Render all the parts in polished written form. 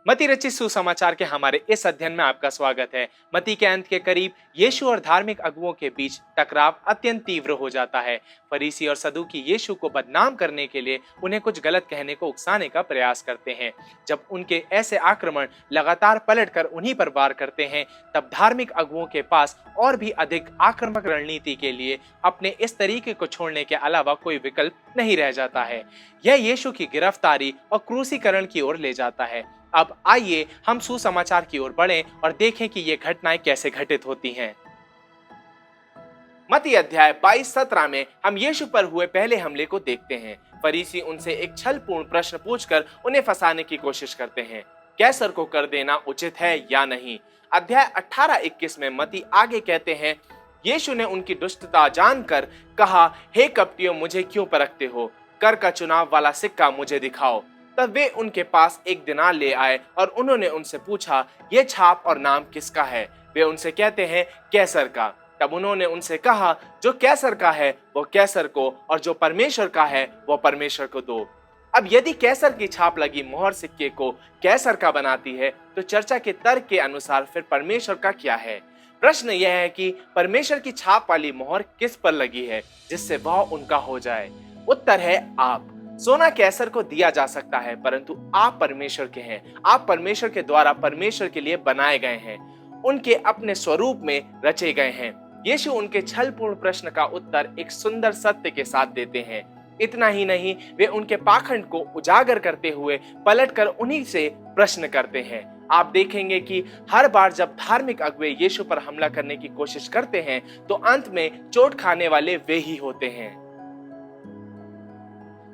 मती रचित सुसमाचार के हमारे इस अध्ययन में आपका स्वागत है। मती के अंत के करीब यीशु और धार्मिक अगुवों के बीच टकराव अत्यंत तीव्र हो जाता है। फरीसी और सदूकी यीशु को बदनाम करने के लिए उन्हें कुछ गलत कहने को उकसाने का प्रयास करते हैं। जब उनके ऐसे आक्रमण लगातार पलटकर उन्हीं पर वार करते हैं, तब धार्मिक अगुवों के पास और भी अधिक आक्रामक रणनीति के लिए अपने इस तरीके को छोड़ने के अलावा कोई विकल्प नहीं रह जाता है। यह यीशु की गिरफ्तारी और क्रूसीकरण की ओर ले जाता है। अब आइए हम सुसमाचार की ओर बढ़ें और देखें कि ये घटनाएं कैसे घटित होती हैं। मत्ती अध्याय 22-17 में हम यीशु पर हुए पहले हमले को देखते हैं। फरीसी उनसे एक छलपूर्ण प्रश्न पूछकर उन्हें फंसाने की कोशिश करते हैं। कैसर को कर देना उचित है या नहीं। अध्याय 18-21 में मत्ती आगे कहते हैं, यीशु ने उनकी दुष्टता जानकर कहा, हे कपटियों, मुझे क्यों परखते हो? कर का चुनाव वाला सिक्का मुझे दिखाओ। तब वे उनके पास एक दिनार ले आए और उन्होंने उनसे पूछा, ये छाप और नाम किसका है? वे उनसे कहते हैं, कैसर का। तब उन्होंने उनसे कहा, जो कैसर का है वो कैसर को, और जो परमेश्वर का है वो परमेश्वर को दो। अब यदि कैसर की छाप लगी मोहर सिक्के को कैसर का बनाती है, तो चर्चा के तर्क के अनुसार फिर परमेश्वर का क्या है? प्रश्न यह है कि परमेश्वर की छाप वाली मोहर किस पर लगी है जिससे वह उनका हो जाए? उत्तर है आप। सोना कैसर को दिया जा सकता है, परंतु आप परमेश्वर के हैं। आप परमेश्वर के द्वारा परमेश्वर के लिए बनाए गए हैं, उनके अपने स्वरूप में रचे गए हैं। यीशु उनके छलपूर्ण प्रश्न का उत्तर एक सुंदर सत्य के साथ देते हैं। इतना ही नहीं, वे उनके पाखंड को उजागर करते हुए पलटकर उन्हीं से प्रश्न करते हैं। आप देखेंगे कि हर बार जब धार्मिक अगुवे यीशु पर हमला करने की कोशिश करते हैं, तो अंत में चोट खाने वाले वे ही होते हैं।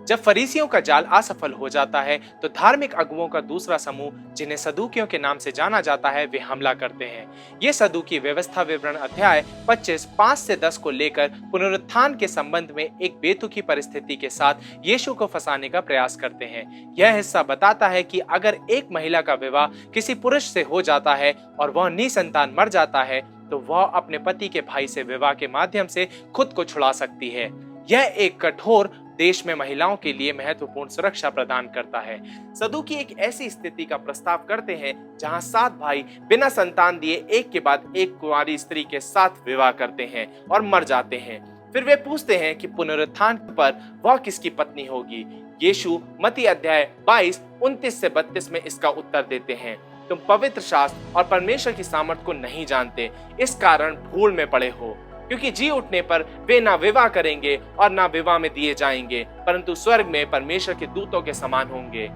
जब फरीसियों का जाल असफल हो जाता है, तो धार्मिक अगुवों का दूसरा समूह, जिन्हें सदूकियों के नाम से जाना जाता है, वे हमला करते हैं। ये सदूकी व्यवस्था विवरण अध्याय 25:5-10 को लेकर पुनरुत्थान के संबंध में एक बेतुकी परिस्थिति के साथ यीशु को फंसाने का प्रयास करते हैं। यह हिस्सा बताता है कि अगर एक महिला का विवाह किसी पुरुष से हो जाता है और वह निसंतान मर जाता है, तो वह अपने पति के भाई से विवाह के माध्यम से खुद को छुड़ा सकती है। यह एक कठोर देश में महिलाओं के लिए महत्वपूर्ण सुरक्षा प्रदान करता है। सदूकी एक ऐसी स्थिति का प्रस्ताव करते हैं जहां 7 भाई बिना संतान दिए एक के बाद एक कुंवारी स्त्री के साथ विवाह करते हैं और मर जाते हैं। फिर वे पूछते हैं कि पुनरुत्थान पर वह किसकी पत्नी होगी। यीशु मत्ती अध्याय 22:29-32 में इसका उत्तर देते हैं, तुम पवित्र शास्त्र और परमेश्वर की सामर्थ को नहीं जानते, इस कारण भूल में पड़े हो। क्योंकि जी उठने पर वे ना विवाह करेंगे और ना विवाह में दिए जाएंगे, परंतु स्वर्ग में परमेश्वर के दूतों के समान होंगे।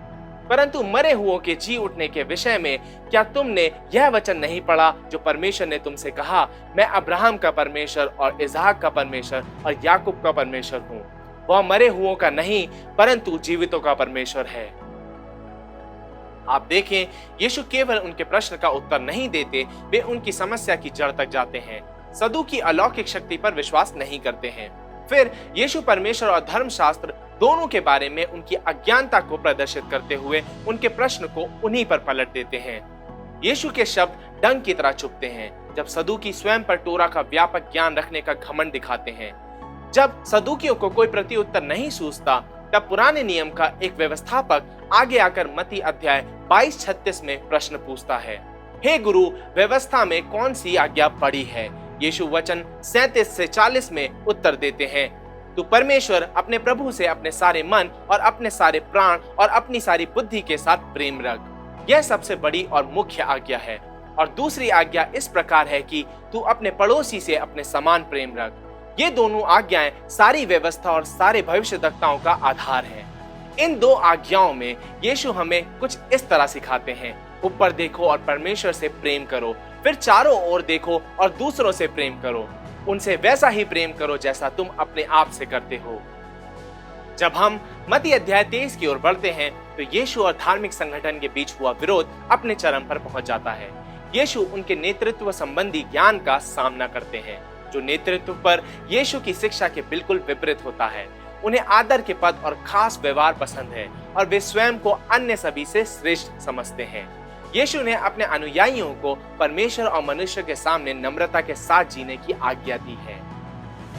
परंतु मरे हुओं के जी उठने के विषय में क्या तुमने यह वचन नहीं पढ़ा जो परमेश्वर ने तुमसे कहा, मैं अब्राहम का परमेश्वर और इसहाक का परमेश्वर और याकूब का परमेश्वर हूँ। वह मरे हुओं का नहीं, परंतु जीवितों का परमेश्वर है। आप देखें, यीशु केवल उनके प्रश्न का उत्तर नहीं देते, वे उनकी समस्या की जड़ तक जाते हैं। सदूकी अलौकिक शक्ति पर विश्वास नहीं करते हैं। फिर यीशु परमेश्वर और धर्मशास्त्र दोनों के बारे में उनकी अज्ञानता को प्रदर्शित करते हुए उनके प्रश्न को उन्हीं पर पलट देते हैं। यीशु के शब्द डंक की तरह चुभते हैं जब सदूकी स्वयं पर टोरा का व्यापक ज्ञान रखने का घमंड दिखाते हैं। जब सदूकियों को कोई प्रत्युत्तर नहीं सूझता, तब पुराने नियम का एक व्यवस्थापक आगे आकर मत्ती अध्याय 22:36 में प्रश्न पूछता है, हे गुरु, व्यवस्था में कौन सी आज्ञा बड़ी है? यीशु वचन 37-40 में उत्तर देते हैं, तू परमेश्वर अपने प्रभु से अपने सारे मन और अपने सारे प्राण और अपनी सारी बुद्धि के साथ प्रेम रख। यह सबसे बड़ी और मुख्य आज्ञा है। और दूसरी आज्ञा इस प्रकार है कि तू अपने पड़ोसी से अपने समान प्रेम रख। ये दोनों आज्ञाएं सारी व्यवस्था और सारे भविष्यद्वक्ताओं का आधार है। इन 2 आज्ञाओं में यीशु हमें कुछ इस तरह सिखाते हैं, ऊपर देखो और परमेश्वर से प्रेम करो, फिर चारों ओर देखो और दूसरों से प्रेम करो। उनसे वैसा ही प्रेम करो जैसा तुम अपने आप से करते हो। जब हम मत्ती अध्याय 23 की ओर बढ़ते हैं, तो यीशु और धार्मिक संगठन के बीच हुआ विरोध अपने चरम पर पहुंच जाता है। यीशु उनके नेतृत्व संबंधी ज्ञान का सामना करते हैं, जो नेतृत्व पर यीशु की शिक्षा के बिल्कुल विपरीत होता है। उन्हें आदर के पद और खास व्यवहार पसंद है और वे स्वयं को अन्य सभी से श्रेष्ठ समझते हैं। यीशु ने अपने अनुयायियों को परमेश्वर और मनुष्य के सामने नम्रता के साथ जीने की आज्ञा दी है।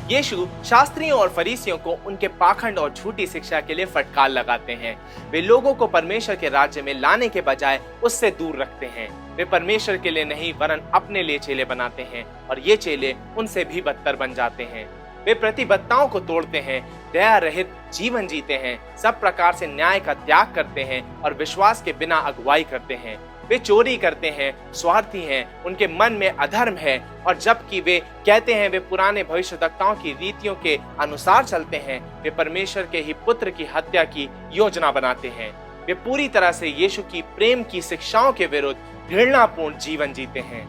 यीशु शास्त्रियों और फरीसियों को उनके पाखंड और झूठी शिक्षा के लिए फटकार लगाते हैं। वे लोगों को परमेश्वर के राज्य में लाने के बजाय उससे दूर रखते हैं। वे परमेश्वर के लिए नहीं वरन अपने लिए चेले बनाते हैं और ये चेले उनसे भी बदतर बन जाते हैं। वे प्रतिबद्धताओं को तोड़ते हैं, दया रहित जीवन जीते हैं, सब प्रकार से न्याय का त्याग करते हैं और विश्वास के बिना अगुवाई करते हैं। वे चोरी करते हैं, स्वार्थी हैं, उनके मन में अधर्म है और जबकि वे कहते हैं वे पुराने भविष्यवक्ताओं की रीतियों के अनुसार चलते हैं, वे परमेश्वर के ही पुत्र की हत्या की योजना बनाते हैं। वे पूरी तरह से यीशु की प्रेम की शिक्षाओं के विरुद्ध घृणापूर्ण जीवन जीते हैं।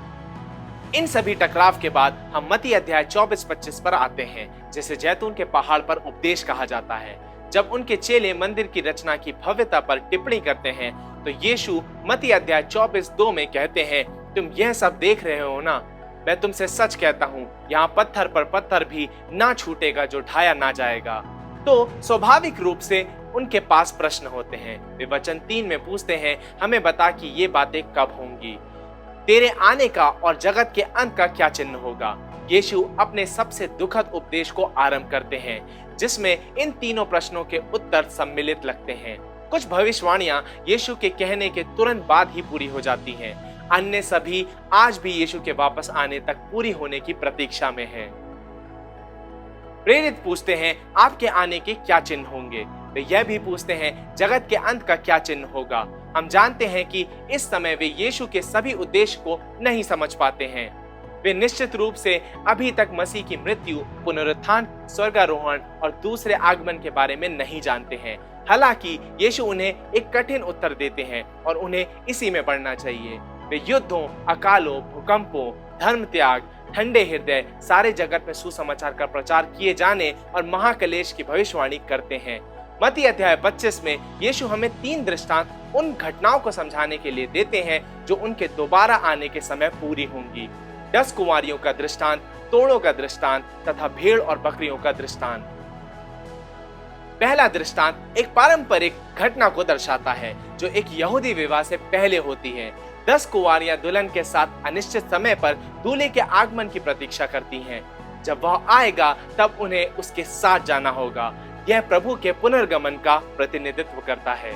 इन सभी टकराव के बाद हम मत्ती अध्याय 24-25 पर आते हैं, जिसे जैतून के पहाड़ पर उपदेश कहा जाता है। जब उनके चेले मंदिर की रचना की भव्यता पर टिप्पणी करते हैं तो यीशु मत्ती अध्याय 24:2 में कहते हैं, तुम यह सब देख रहे हो ना, मैं तुमसे सच कहता हूँ, यहाँ पत्थर पर पत्थर भी ना छूटेगा जो ढाया ना जाएगा। तो स्वाभाविक रूप से उनके पास प्रश्न होते हैं। वे वचन 3 में पूछते हैं, हमें बता कि ये बातें कब होंगी, तेरे आने का और जगत के अंत का क्या चिन्ह होगा। यीशु अपने सबसे दुखद उपदेश को आरंभ करते हैं, जिसमें इन तीनों प्रश्नों के उत्तर सम्मिलित लगते हैं। कुछ भविष्यवाणियां यीशु के कहने के तुरंत बाद ही पूरी हो जाती हैं, अन्य सभी आज भी यीशु के वापस आने तक पूरी होने की प्रतीक्षा में हैं। प्रेरित पूछते हैं, आपके आने के क्या चिन्ह होंगे। वे यह भी पूछते हैं, जगत के अंत का क्या चिन्ह होगा। हम जानते हैं कि इस समय वे यीशु के सभी उद्देश्य को नहीं समझ पाते हैं। वे निश्चित रूप से अभी तक मसीह की मृत्यु, पुनरुत्थान, स्वर्गारोहण और दूसरे आगमन के बारे में नहीं जानते हैं। हालांकि यीशु उन्हें एक कठिन उत्तर देते हैं और उन्हें इसी में बढ़ना चाहिए। वे युद्धों, अकालों, भूकंपों, धर्म त्याग, ठंडे हृदय, सारे जगत में सुसमाचार का प्रचार किए जाने और महाक्लेश की भविष्यवाणी करते हैं। मत्ती अध्याय 25 में यीशु हमें 3 दृष्टांत उन घटनाओं को समझाने के लिए देते हैं जो उनके दोबारा आने के समय पूरी होंगी। 10 कुंवारियों का दृष्टांत, तोड़ों का दृष्टांत तथा भेड़ और बकरियों का दृष्टांत। पहला दृष्टांत एक पारंपरिक घटना को दर्शाता है जो एक यहूदी विवाह से पहले होती है। 10 कुंवारियां दुल्हन के साथ अनिश्चित समय पर दूल्हे के आगमन की प्रतीक्षा करती हैं। जब वह आएगा तब उन्हें उसके साथ जाना होगा। यह प्रभु के पुनर्गमन का प्रतिनिधित्व करता है।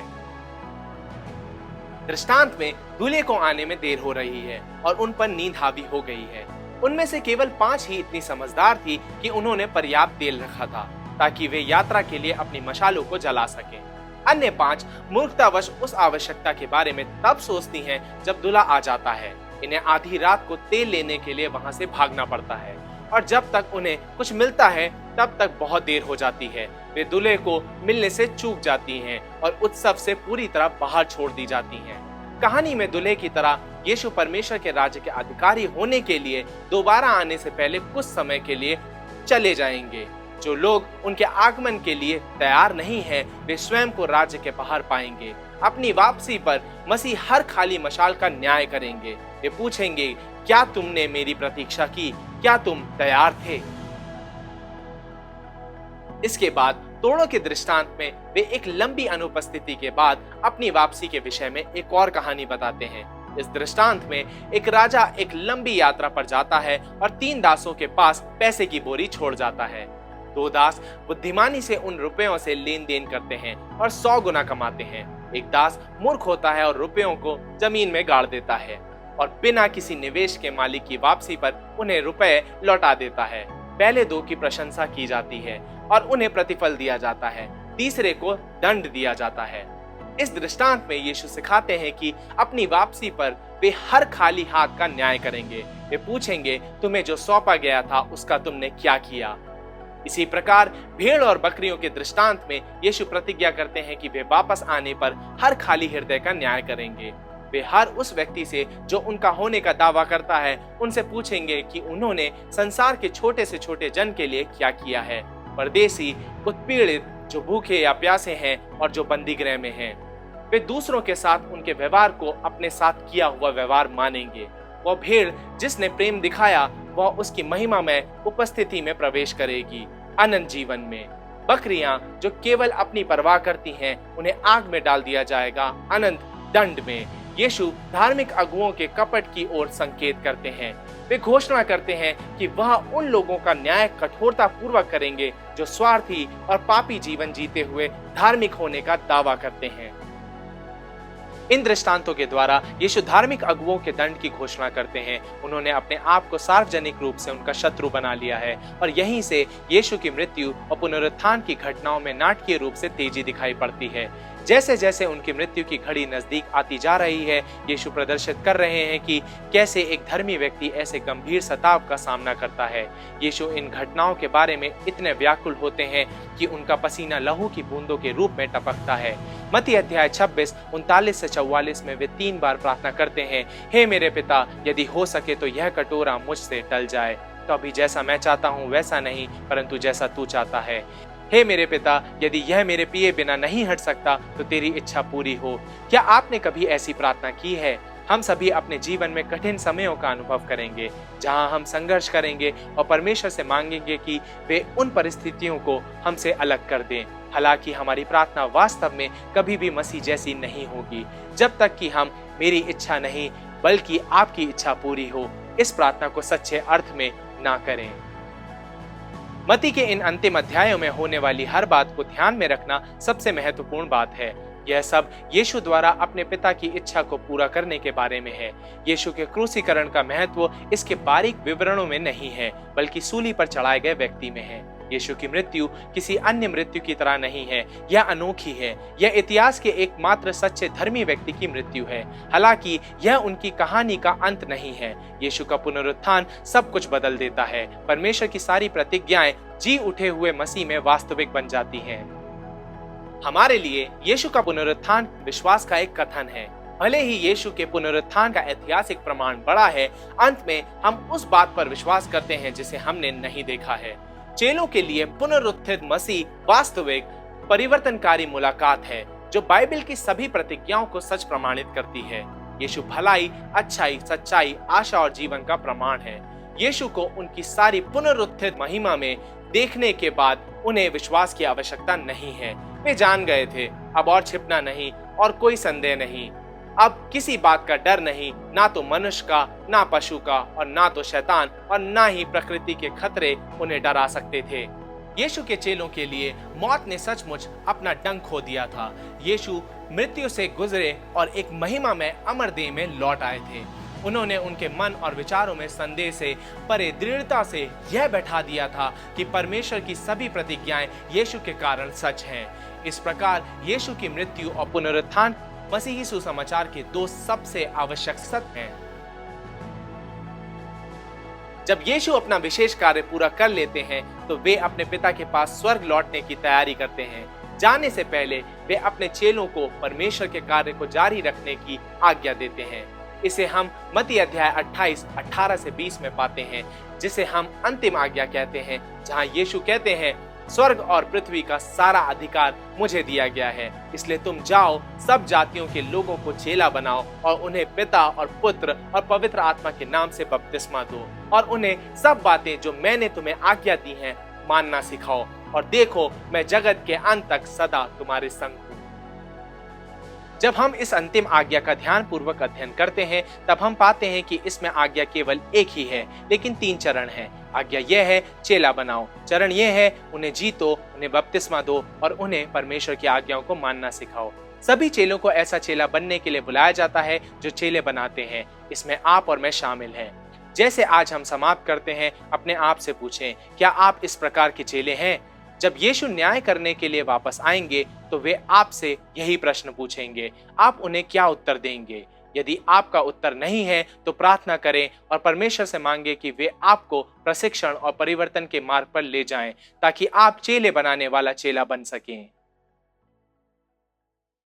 दृष्टांत में दूल्हे को आने में देर हो रही है और उन पर नींद हावी हो गई है। उनमें से केवल 5 ही इतनी समझदार थी कि उन्होंने पर्याप्त तेल रखा था ताकि वे यात्रा के लिए अपनी मशालों को जला सकें। अन्य 5 मूर्खतावश उस आवश्यकता के बारे में तब सोचती हैं जब दूल्हा आ जाता है। इन्हें आधी रात को तेल लेने के लिए वहां से भागना पड़ता है और जब तक उन्हें कुछ मिलता है तब तक बहुत देर हो जाती है। वे दूल्हे को मिलने से चूक जाती हैं और उत्सव से पूरी तरह बाहर छोड़ दी जाती हैं। कहानी में दूल्हे की तरह यीशु परमेश्वर के राज्य के अधिकारी होने के लिए दोबारा आने से पहले कुछ समय के लिए चले जाएंगे। जो लोग उनके आगमन के लिए तैयार नहीं हैं, वे स्वयं को राज्य के बाहर पाएंगे। अपनी वापसी पर मसीह हर खाली मशाल का न्याय करेंगे। वे पूछेंगे, क्या तुमने मेरी प्रतीक्षा की? क्या तुम तैयार थे? इसके बाद तोड़ों के दृष्टांत में वे एक लंबी अनुपस्थिति के बाद अपनी वापसी के विषय में एक और कहानी बताते हैं। इस दृष्टांत में एक राजा एक लंबी यात्रा पर जाता है और 3 दासों के पास पैसे की बोरी छोड़ जाता है। 2 दास बुद्धिमानी से उन रुपयों से लेन देन करते हैं और 100 गुना कमाते हैं। एक दास मूर्ख होता है और रुपयों को जमीन में गाड़ देता है और बिना किसी निवेश के मालिक की वापसी पर उन्हें रुपए लौटा देता है। पहले 2 की प्रशंसा की जाती है और उन्हें प्रतिफल दिया जाता है, तीसरे को दंड दिया जाता है। इस दृष्टांत में यीशु सिखाते हैं कि अपनी वापसी पर वे हर खाली हाथ का न्याय करेंगे। वे पूछेंगे, तुम्हें जो सौंपा गया था उसका तुमने क्या किया? इसी प्रकार भेड़ और बकरियों के दृष्टांत में यीशु प्रतिज्ञा करते हैं कि वे वापस आने पर हर खाली हृदय का न्याय करेंगे। वे हर उस व्यक्ति से जो उनका होने का दावा करता है उनसे पूछेंगे कि उन्होंने संसार के छोटे से छोटे जन के लिए क्या किया है। परदेसी, उत्पीड़ित, जो भूखे या प्यासे हैं और जो बंदीगृह में हैं। वे दूसरों के साथ उनके व्यवहार को अपने साथ किया हुआ व्यवहार मानेंगे। वह भेड़ जिसने प्रेम दिखाया वह उसकी महिमामय उपस्थिति में प्रवेश करेगी, अनंत जीवन में। बकरियां जो केवल अपनी परवाह करती हैं उन्हें आग में डाल दिया जाएगा, अनंत दंड में। यीशु धार्मिक अगुओं के कपट की ओर संकेत करते हैं। वे घोषणा करते हैं कि वह उन लोगों का न्याय कठोरता पूर्वक करेंगे जो स्वार्थी और पापी जीवन जीते हुए धार्मिक होने का दावा करते हैं। इन दृष्टांतों के द्वारा यीशु धार्मिक अगुओं के दंड की घोषणा करते हैं। उन्होंने अपने आप को सार्वजनिक रूप से उनका शत्रु बना लिया है और यहीं से यीशु की मृत्यु और पुनरुत्थान की घटनाओं में नाटकीय रूप से तेजी दिखाई पड़ती है। जैसे जैसे उनकी मृत्यु की घड़ी नजदीक आती जा रही है, यीशु प्रदर्शित कर रहे हैं कि कैसे एक धर्मी व्यक्ति ऐसे गंभीर सताव का सामना करता है। यीशु इन घटनाओं के बारे में इतने व्याकुल होते हैं कि उनका पसीना लहू की बूंदों के रूप में टपकता है। मत्ती अध्याय 26 39 से 44 में वे 3 बार प्रार्थना करते हैं, हे मेरे पिता, यदि हो सके तो यह कटोरा मुझसे टल जाए, तो अभी जैसा मैं चाहता हूँ वैसा नहीं, परंतु जैसा तू चाहता है। हे मेरे पिता, यदि यह मेरे पिए बिना नहीं हट सकता तो तेरी इच्छा पूरी हो। क्या आपने कभी ऐसी प्रार्थना की है? हम सभी अपने जीवन में कठिन समयों का अनुभव करेंगे जहां हम संघर्ष करेंगे और परमेश्वर से मांगेंगे कि वे उन परिस्थितियों को हमसे अलग कर दें। हालांकि हमारी प्रार्थना वास्तव में कभी भी मसीह जैसी नहीं होगी जब तक कि हम मेरी इच्छा नहीं बल्कि आपकी इच्छा पूरी हो इस प्रार्थना को सच्चे अर्थ में ना करें। मत्ती के इन अंतिम अध्यायों में होने वाली हर बात को ध्यान में रखना सबसे महत्वपूर्ण बात है। यह सब यीशु द्वारा अपने पिता की इच्छा को पूरा करने के बारे में है। यीशु के क्रूसीकरण का महत्व इसके बारीक विवरणों में नहीं है, बल्कि सूली पर चढ़ाए गए व्यक्ति में है। यीशु की मृत्यु किसी अन्य मृत्यु की तरह नहीं है, यह अनोखी है। यह इतिहास के एकमात्र सच्चे धर्मी व्यक्ति की मृत्यु है। हालांकि यह उनकी कहानी का अंत नहीं है। यीशु का पुनरुत्थान सब कुछ बदल देता है। परमेश्वर की सारी प्रतिज्ञाएं जी उठे हुए मसीह में वास्तविक बन जाती हैं। हमारे लिए यीशु का पुनरुत्थान विश्वास का एक कथन है। भले ही यीशु के पुनरुत्थान का ऐतिहासिक प्रमाण बड़ा है, अंत में हम उस बात पर विश्वास करते हैं जिसे हमने नहीं देखा है। चेलों के लिए पुनरुत्थित मसीह वास्तविक परिवर्तनकारी मुलाकात है जो बाइबल की सभी प्रतिज्ञाओं को सच प्रमाणित करती है। यीशु भलाई, अच्छाई, सच्चाई, आशा और जीवन का प्रमाण है। यीशु को उनकी सारी पुनरुत्थित महिमा में देखने के बाद उन्हें विश्वास की आवश्यकता नहीं है। वे जान गए थे, अब और छिपना नहीं और कोई संदेह नहीं। अब किसी बात का डर नहीं, ना तो मनुष्य का, ना पशु का और ना तो शैतान और ना ही प्रकृति के खतरे उन्हें डरा सकते थे। यीशु के चेलों के लिए मौत ने सचमुच अपना डंक खो दिया था। यीशु मृत्यु से गुजरे और एक महिमा में अमर देह में लौट आए थे। उन्होंने उनके मन और विचारों में संदेह से परे दृढ़ता से यह बैठा दिया था कि परमेश्वर की सभी प्रतिज्ञाएं यीशु के कारण सच हैं। इस प्रकार यीशु की मृत्यु और पुनरुत्थान मसीही सुसमाचार के 2 सबसे आवश्यक सत्य हैं। जब यीशु अपना विशेष कार्य पूरा कर लेते हैं तो वे अपने पिता के पास स्वर्ग लौटने की तैयारी करते हैं। जाने से पहले वे अपने चेलों को परमेश्वर के कार्य को जारी रखने की आज्ञा देते हैं। इसे हम मत्ती अध्याय 28 18 से 20 में पाते हैं, जिसे हम अंतिम आज्ञा कहते हैं, जहां यीशु कहते हैं, स्वर्ग और पृथ्वी का सारा अधिकार मुझे दिया गया है, इसलिए तुम जाओ, सब जातियों के लोगों को चेला बनाओ और उन्हें पिता और पुत्र और पवित्र आत्मा के नाम से बपतिस्मा दो और उन्हें सब बातें जो मैंने तुम्हें आज्ञा दी हैं मानना सिखाओ, और देखो मैं जगत के अंत तक सदा तुम्हारे संग हूँ। जब हम इस अंतिम आज्ञा का ध्यान पूर्वक अध्ययन करते हैं तब हम पाते हैं कि इसमें आज्ञा केवल एक ही है, लेकिन 3 चरण हैं। आज्ञा यह है, चेला बनाओ। चरण यह है, उन्हें जीतो, उन्हें बपतिस्मा दो और उन्हें परमेश्वर की आज्ञाओं को मानना सिखाओ। सभी चेलों को ऐसा चेला बनने के लिए बुलाया जाता है जो चेले बनाते हैं। इसमें आप और मैं शामिल हैं। जैसे आज हम समाप्त करते हैं, अपने आप से पूछें, क्या आप इस प्रकार के चेले हैं? जब यीशु न्याय करने के लिए वापस आएंगे तो वे आपसे यही प्रश्न पूछेंगे। आप उन्हें क्या उत्तर देंगे? यदि आपका उत्तर नहीं है तो प्रार्थना करें और परमेश्वर से मांगे कि वे आपको प्रशिक्षण और परिवर्तन के मार्ग पर ले जाएं, ताकि आप चेले बनाने वाला चेला बन सकें।